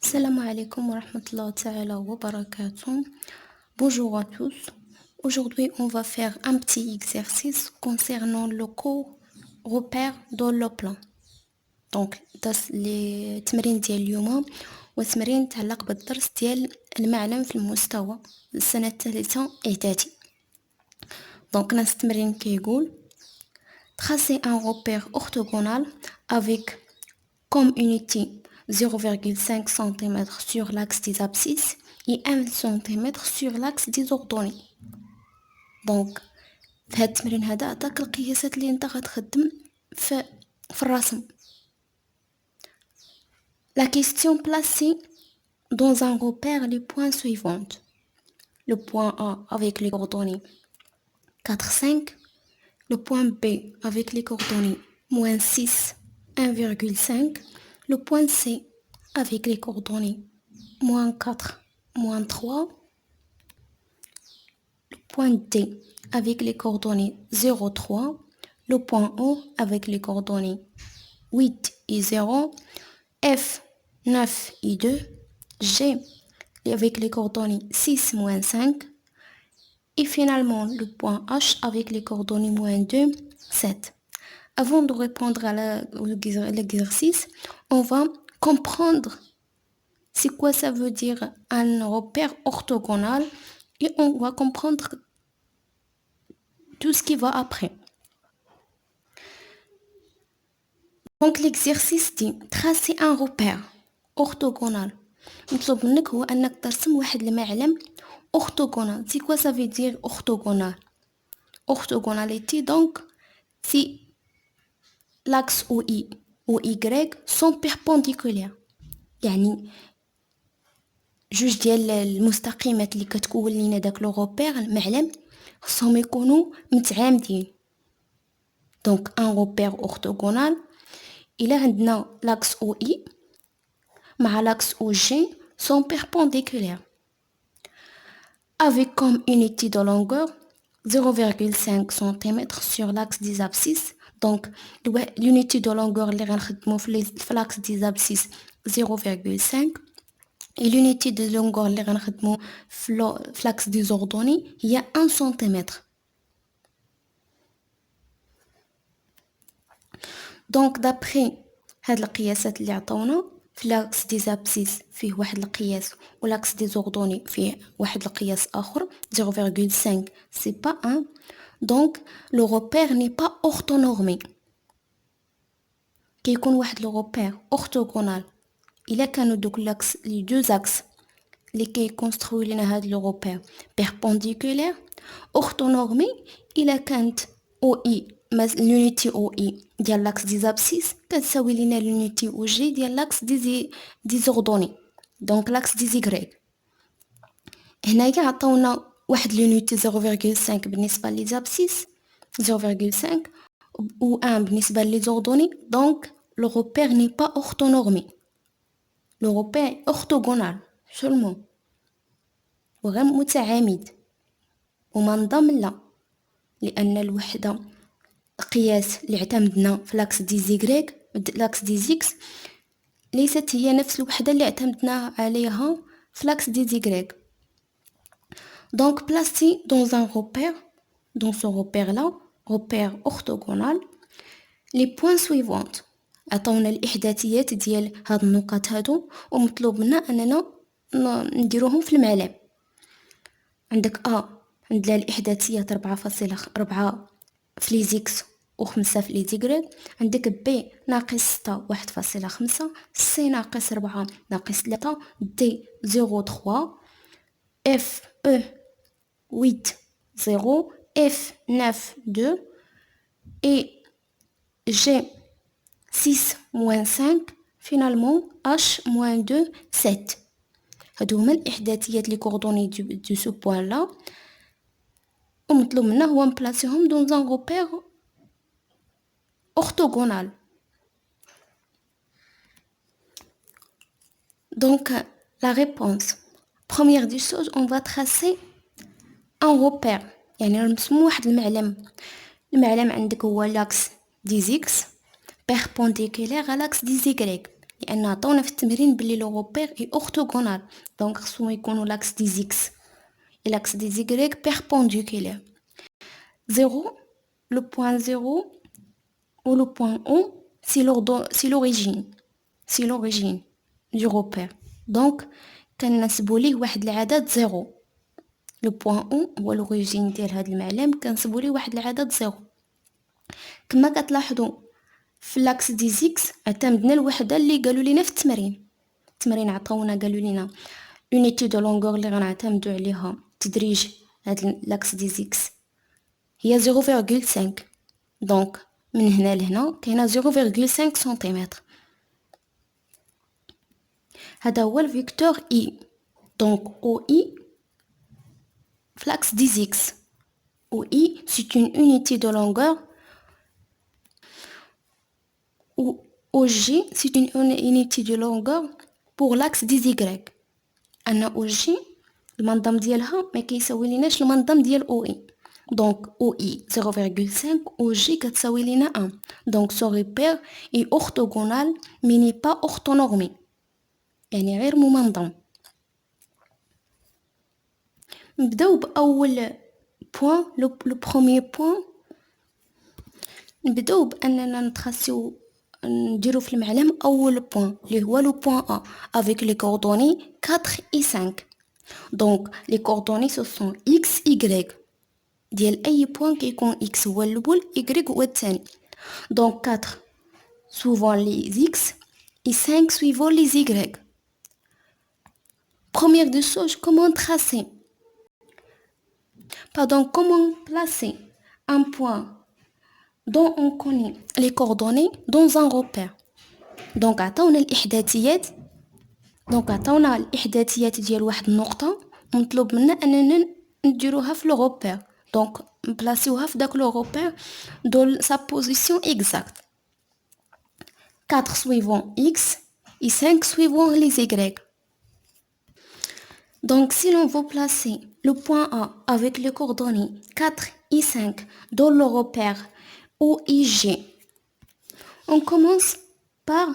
Salam alaikum wa rahmatullahi ta'ala wa barakatuh. Bonjour à tous. Aujourd'hui, on va faire un petit exercice concernant le cours repère dans le plan. Donc, les تمرين ديال اليوم وتمرين يتعلق بالدرس ديال المعلم في المستوى السنة الثالثة إعدادي. Donc, نفس التمرين كيقول tracer un repère orthogonal avec comme unité 0,5 cm sur l'axe des abscisses et 1 cm sur l'axe des ordonnées. Donc في هاد التمرين هذا عطاك القياسات اللي انت غتخدم في الرسم. La question placée dans un repère les points suivants. Le point A avec les coordonnées 4, 5. Le point B avec les coordonnées moins 6, 1,5. Le point C avec les coordonnées moins 4, moins 3. Le point D avec les coordonnées 0, 3. Le point O avec les coordonnées 8 et 0. F, 9 et 2. G avec les coordonnées 6, moins 5. Et finalement, le point H avec les coordonnées moins 2, 7. Avant de répondre à l'exercice, on va comprendre c'est quoi ça veut dire un repère orthogonal et on va comprendre tout ce qui va après. Donc l'exercice dit tracer un repère orthogonal. مطلوب منك هو انك ترسم واحد المعلم orthogonal. C'est quoi ça veut dire orthogonal? Orthogonalité, donc si l'axe OI ou Y sont perpendiculaires. يعني جوج ديال المستقيمات اللي كتكون لينا داك لو روبير المعلم خصهم يكونوا متعامدين. دونك ان روبير اورتوغونال الا عندنا لاكس او اي مع لاكس او جي sont perpendiculaires avec comme unité de longueur 0,5 cm sur l'axe des abscisses. Donc l'unité de longueur اللي غنخدمو في l'axe des abscisses 0,5 et l'unité de longueur اللي غنخدمو في l'axe des ordonnées هي 1 cm. Donc d'après هاد القياسات اللي عطاونا في l'axe des abscisses فيه واحد القياس و l'axe des ordonnées فيه واحد القياس آخر 0,5 c'est pas 1. Donc le repère n'est pas orthonormé. كيكون واحد le repère orthogonal إلا كانوا دوك l'axe les deux axes اللي كيكونستروي لنا هاد le repère perpendiculaire orthonormé إلا كانت OI l'unité OI ديال l'axe des abscisses كتساوي لنا l'unité OG ديال l'axe des ordonnées. Donc l'axe des Y. هنايا عطاونا واحد l'unité 0,5 بالنسبة لي abscisses 0,5 ou 1 بالنسبة لي ordonnées. Donc le repère n'est pas orthonormé. Le repère est orthogonal seulement وغير متعامد ومنضم لا لأن الوحدة القياس اللي اعتمدنا في لاكس دي زيغريك لاكس دي زيكس ليست هي نفس الوحدة اللي اعتمدنا عليها في لاكس دي زيغريك. Donc placé dans un repère, dans ce repère-là, repère orthogonal, les points suivants. عطاونا الإحداثيات ديال هاد النقاط هادو ومطلوب منا أننا نديروهم في المعلم. عندك عندنا الإحداثيات 4.4 في لي زيكس و5 في لي زيغريك. عندك بي ناقص 6 1.5 سي ناقص 4 ناقص 3 دي 0.3 اف 8 0 اف 9 2 et G 6 moins 5 finalement H moins 2 7. هادو هما الإحداثيات لي كوردوني دو سو بوان لا ومطلوب منا هو نبلاسيهم دون ان روبير orthogonal. Donc la réponse première des choses on va tracer un repère يعني نرسمو واحد المعلم عندك هو لاكس دي زيكس perpendiculaire à l'axe des Y لان عطاونا في التمرين بلي لو روبير اي اورثوغونال، دونك خصهم يكونوا لاكس دي زيكس et l'axe des y perpendiculaire. 0, le point 0 ou le point O, c'est l'origine du repère. Donc, كنسبوا ليه واحد العدد 0. Le point O هو l'origine ديال هاد المعلم، كنسبوا ليه واحد العدد 0. كما كتلاحظوا في لاكس دي زيكس اعتمدنا الوحده اللي قالوا لينا في التمرين عطاونا قالوا لينا unité de longueur اللي غنعتمدوا عليها تدريج هاد لاكس دي زيكس هي 0.5. دونك من هنا لهنا كاينه 0.5 سنتيمتر. هذا هو الفيكتور اي. دونك او اي في لاكس دي زيكس. او اي سي une unité de longueur ou OG c'est une unité de longueur pour l'axe des Y. أن OG المنظم ديالها ما كيساوي ليناش المنظم ديال OE. Donc OE 0,5 OG كتساوي لينا 1. Donc ce repère est orthogonal mais n'est pas orthonormé. يعني غير ممنظم. نبداو بأول point. le premier point نبداو بأننا نتخاسيو نديرو في المعلم أول بوين اللي هو لو بوين A avec les coordonnées 4 et 5. Donc les coordonnées ce sont x y ديال أي بوين كيكون x هو الأول y هو الثاني. Donc 4 suivant les x et 5 suivant les y. Première des choses, comment tracer comment placer un point dont on connaît les coordonnées dans un repère. دونك عطاونا الإحداثيات ديال واحد النقطة ومطلوب منا أننا نديروها في لو روبير. دونك نبلاسيوها في داك لو روبير dans sa position exacte. 4 suivant x et 5 suivant les y. Donc si l'on veut placer le point A avec les coordonnées 4 et 5 dans le repère OIG, on commence par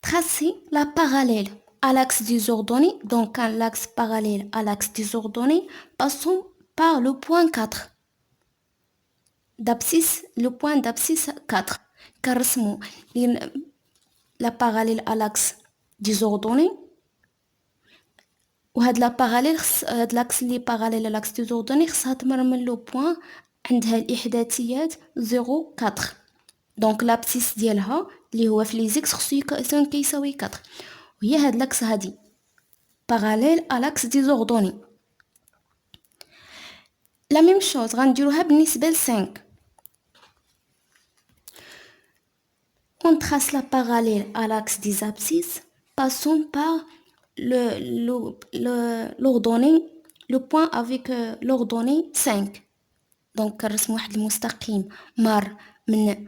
tracer la parallèle à l'axe des ordonnées. Donc l'axe parallèle à l'axe des ordonnées, passons par le point 4 d'abscisse, le point d'abscisse 4. كنرسمو la parallèle à l'axe des ordonnées. وهاد لا باراليل هاد لاكس اللي باراليل لاكس دي زوردوني خصها تمر من لو بوين عندها الاحداثيات 0.4. دونك لابسيس ديالها اللي هو في لي زيكس خصو يكون كيساوي 4. وهي هاد لاكس هادي باراليل ا لاكس دي زوردوني. لا ميم شوز غنديروها بالنسبه ل 5. on trace la parallèle à l'axe des abscisses passons par l'ordonnée, le point avec l'ordonnée 5. donc كنرسم واحد المستقيم مار من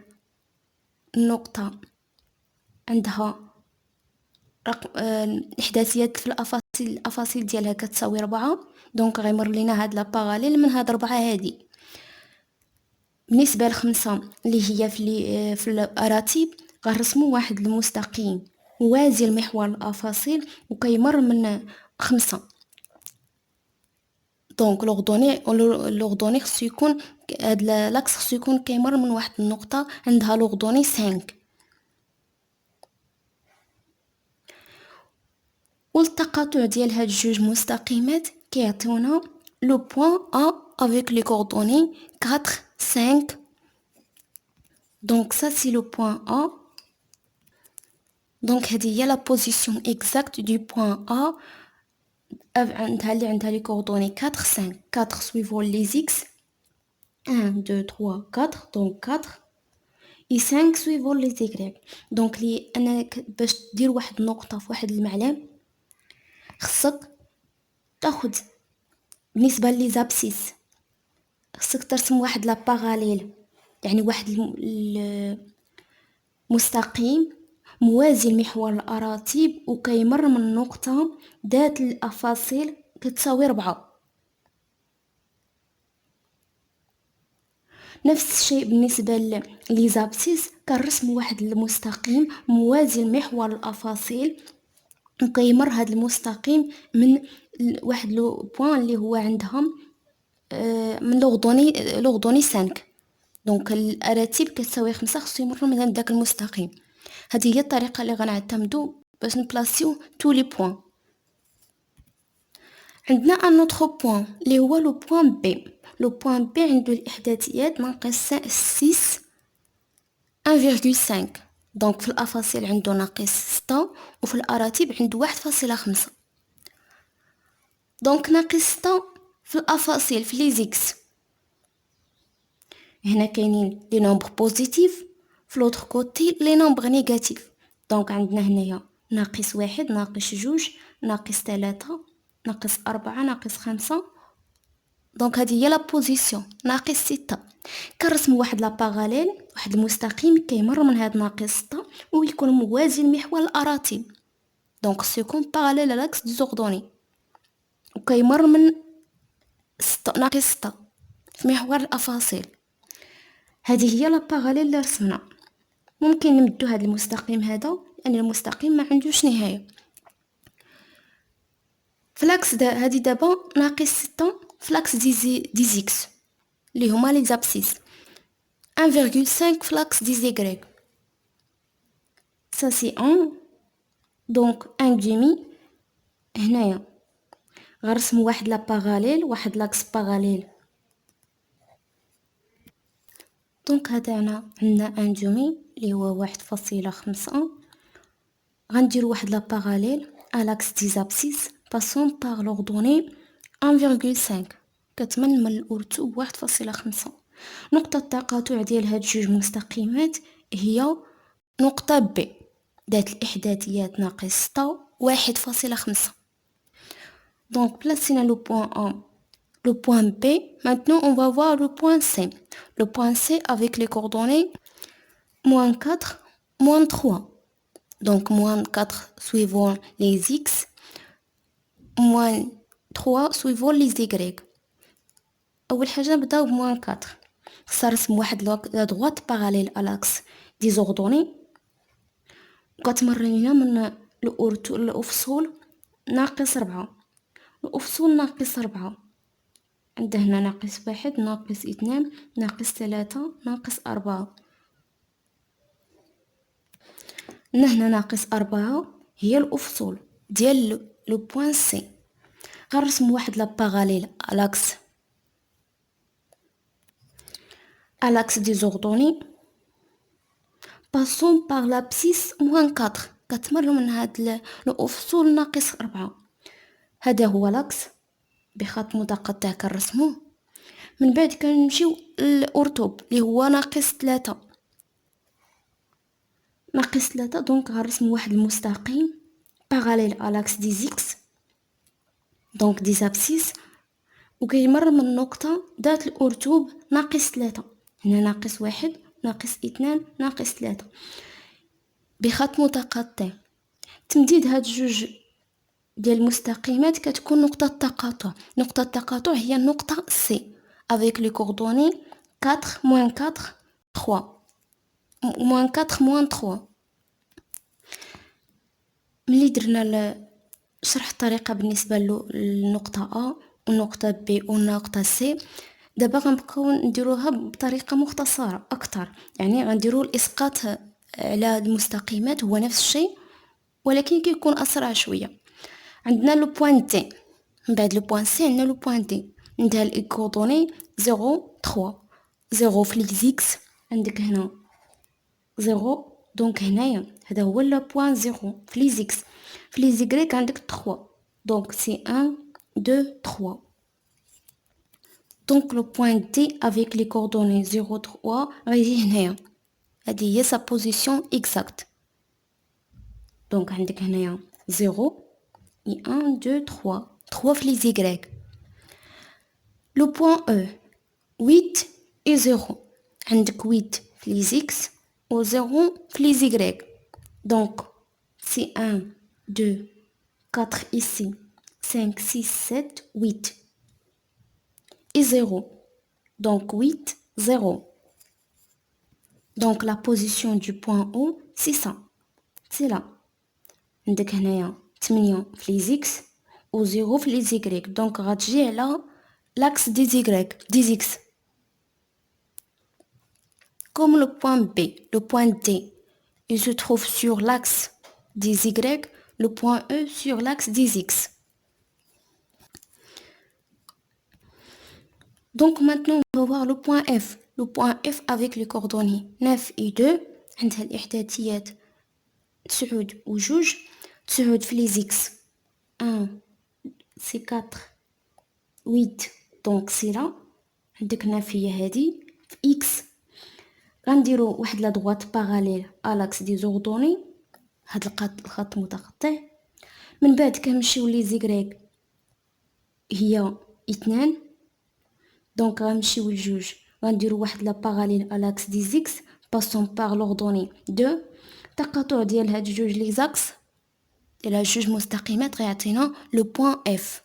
النقطة عندها رقم الإحداثيات في الأفاصيل ديالها كتساوي 4. دونك غيمر لينا هاد لا باراليل من هاد 4 هادي. بالنسبة ل5 اللي هي في الأراتب غنرسمو واحد المستقيم موازي لمحور الأفاصيل وكيمر من 5. دونك لوردوني خصو يكون هاد لاكس خصو يكون كيمر من واحد النقطة عندها لوردوني 5. والتقاطع ديال هاد جوج مستقيمات كيعطيونا لو بوين A avec les coordonnées 4 5. donc ça c'est le point A. donc هذه هي la position exacte du point A عندها les coordonnées 4 5. 4 suivant les x 1 2 3 4. donc 4 et 5 suivant les y. donc لي انك باش دير واحد النقطة في واحد المعلم خصك تاخد بالنسبة لي زابسيس خصك ترسم واحد لا باراليل يعني واحد مستقيم موازي لمحور الأراتب وكيمر من نقطة ذات الأفاصيل كتساوي 4. نفس الشيء بالنسبة ليزابسيس، كنرسم واحد المستقيم موازي لمحور الأفاصيل، وكيمر هذا المستقيم من واحد لو بوين اللي هو عندهم من لوغدوني 5. دونك الاراتب كتساوي 5 خصو يمروا من داك المستقيم. هذه هي الطريقه اللي غنعتمدوا باش نبلاسيو تو لي بوين. عندنا ان اوتر بوين اللي هو لو بوين بي. لو بوين بي عنده الاحداثيات ناقص 6 1,5. دونك في الافاصيل عنده ناقص 6 وفي الاراتب عنده 1.5. دونك ناقص 6 في الافاصيل في لي زيكس هنا كاينين لي نومبر بوزيتيف، في لوتر كوتي لي نومبر نيجاتيف. دونك عندنا هنايا ناقص 1 ناقص 2 ناقص 3 ناقص 4 ناقص 5. دونك هذه هي لا بوزيسيون ناقص 6. كنرسم واحد لا باراليل، واحد المستقيم كيمر من هاد ناقص 6 ويكون موازي لمحور الاراتب. دونك خصو يكون باراليل على لاكس دي زوردوني وكيمر من 6 ناقص 6 في محور الافاصيل. هذه هي لا باراليل اللي رسمنا. ممكن نمدو هذا المستقيم هذا لان المستقيم ما عندوش نهايه. فلاكس هذه دابا ناقص 6 فلاكس دي زيكس اللي هما لي زابسيس 1,5 فلاكس دي زيغريك. ça c'est 1 donc 1 demi. هنايا غنرسم واحد لا باراليل، واحد لاكس باراليل. دونك هذا عندنا 1 demi اللي هو 1.5. غنديرو واحد لا باراليل à l'axe des abscisses passant par l'ordonnée 1,5 كتمن من الأرتوب 1.5. نقطة التقاطع ديال هاد جوج مستقيمات هي نقطة ب ذات الإحداثيات ناقص 6 1.5. دونك بلاسينا لو بوين A le point B. Maintenant on va voir le point C. Le point C avec les coordonnées -4 -3. Donc -4 suivant les x, -3 suivant les y. أول حاجة نبداو ب-4. خصنا نرسم واحد لا droite parallèle à l'axe des ordonnées وكتمر لينا من الأفصول ناقص 4. الأفصول ناقص 4 عندنا هنا ناقص 1 ناقص 2 ناقص 3 ناقص 4. هنا ناقص 4 هي الأفصول ديال لو بوين سي. غنرسم واحد لا باراليل à l'axe des ordonnées passant par l'abscisse -4 كتمر من هاد الأفصول ناقص 4. هذا هو لاكس بخط متقطع كنرسموه. من بعد كنمشيو للأرتوب اللي هو ناقص 3. ناقص 3 دونك غنرسم واحد المستقيم باراليل à l'axe des x دونك دي زابسيس وكيمر من النقطة ذات الأرتوب ناقص 3. هنا ناقص 1 ناقص 2 ناقص 3 بخط متقطع. تمديد هاد جوج ديال المستقيمات كتكون نقطة التقاطع. نقطة التقاطع هي النقطة C avec les coordonnées 4 -4 3 -4 -3. ملي درنا شرح الطريقة بالنسبة للنقطة A والنقطة B والنقطة C، دابا غنبقاو نديروها بطريقة مختصرة أكثر. يعني غنديرو الإسقاط على المستقيمات هو نفس الشيء ولكن كيكون أسرع شوية. عندنا لو بوين تي، من بعد لو بوين سي عندنا لو بوين دي. عندها الكوردوني 0 3 0 في لي زيكس عندك هنا 0 دونك هنايا هذا هو لو بوين 0 في لي زيكس. في لي زيغريك عندك 3 دونك سي 1 2 3. دونك لو بوين دي افيك لي كوردوني 0 3 غيجي هنايا. هذه هي سا بوزيسيون اكزاكت. دونك عندك هنايا 0 et 1 2 3 3 في لي زيغريك. لو بوين او 8 et 0 عندك 8 في لي زيكس و 0 في لي زيغريك. دونك سي 1 2 4 ici 5 6 7 8 et 0 donc 8 0. Donc la position du point O, c'est ça. C'est là. عندك هنايا 8 في les x و 0 في les y. Donc غتجي على l'axe des y, des x. Comme le point B, le point D, il se trouve sur l'axe des y, le point E sur l'axe des x. Donc maintenant, on va voir le point F. Le point F avec les coordonnées 9 et 2. عندها الإحداثيات 9 و 2. 9 في les x. 1, c'est 4, 8. Donc c'est là. عندك 9 هي هذه في x. غنديرو واحد لا droite parallèle à l'axe des ordonnées. هاد الخط متقطع. من بعد كنمشيو لي زيكريك هي 2. دونك غنمشيو لجوج غنديرو واحد لا parallèle à l'axe des x passant par l'ordonnée 2. التقاطع ديال هاد جوج لي زاكس ديال هاد جوج مستقيمات غيعطينا لو بوين اف.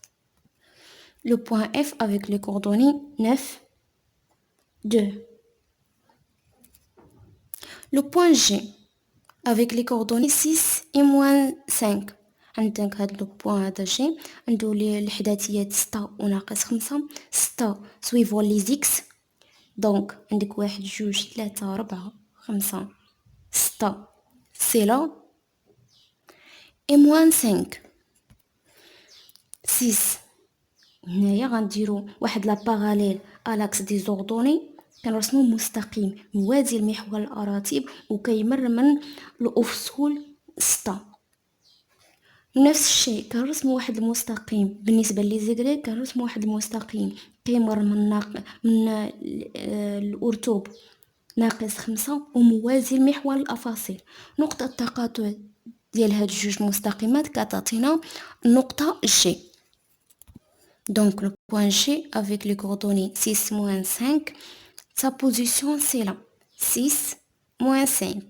لو بوين اف avec les coordonnées 9 2. Le point G avec les coordonnées 6 et moins 5. عندك هاد لو بوين هذا جي عنده الإحداثيات 6 وناقص 5. 6 suivant les x. دونك عندك 1 2 3 4 5 6 c'est là. et moins 5 6. هنايا غنديرو واحد لا parallèle à l'axe des ordonnées. كنرسمو مستقيم موازي لمحور الأراتب وكيمر من الأفصول 6. نفس الشيء كنرسمو واحد المستقيم بالنسبة لي زيكريك. كنرسمو واحد المستقيم كيمر من الأرتوب ناقص 5 وموازي لمحور الأفاصيل. نقطة التقاطع ديال هاد جوج مستقيمات كتعطينا النقطة G. Donc le point G avec les coordonnées 6 moins 5, sa position c'est là. 6 moins 5.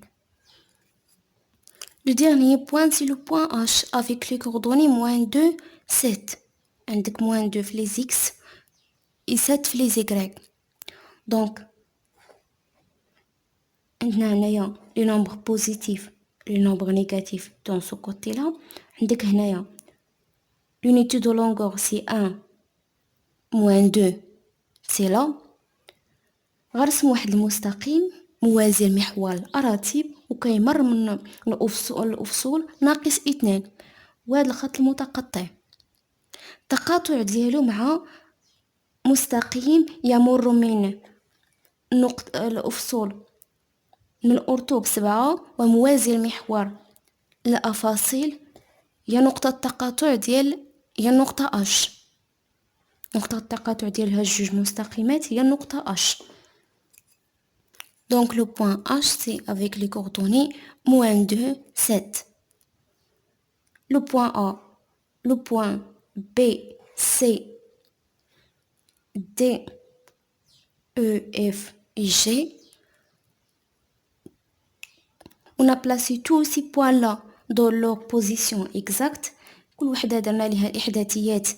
Le dernier point c'est le point H avec les coordonnées moins 2, 7. عندك moins 2 في les x et 7 في les y. Donc عندنا هنايا les nombres positifs, les nombres négatifs dans ce côté là. عندك هنايا l'unité de longueur c'est 1 moins 2 c'est là. غنرسم واحد المستقيم موازي لمحور الأراتب وكيمر من الأفصول ناقص 2 وهذا الخط المتقطع. التقاطع ديالو مع مستقيم يمر من نقطة الأفصول من الأرتوب 7 وموازي لمحور الأفاصيل هي نقطة التقاطع ديال هي النقطة H. نقطة التقاطع ديال هاد جوج مستقيمات هي النقطة H. Donc le point H c'est avec les coordonnées moins 2, 7. Le point A, le point B, C, D, E, F et G. On a placé tous ces points-là dans leur position exacte. كل وحدة درنا لها إحداثيات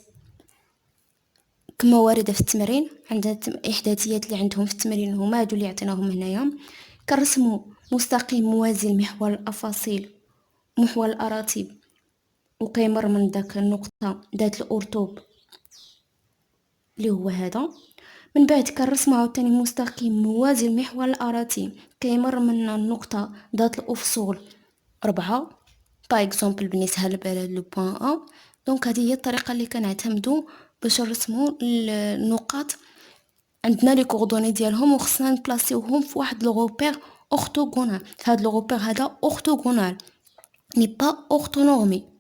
كما واردة في التمرين. عندها إحداثيات اللي عندهم في التمرين هما هادو اللي عطيناهم هنايا. كنرسمو مستقيم موازي لمحور الأفاصيل محور الأراتب وكيمر من داك النقطة ذات الأرتوب اللي هو هذا. من بعد كنرسمو عاوتاني مستقيم موازي لمحور الأراتب كيمر من النقطة ذات الأفصول 4 باغ اكزومبل بالنسبة لو بوين A. دونك هذه هي الطريقة اللي كنعتمدو باش نرسمو النقاط. عندنا لي كوردوني ديالهم وخصنا نبلاصيوهم في واحد لو روبير اورتوغونال. هاد لو روبير هذا اورتوغونال ني با اورتونورمي.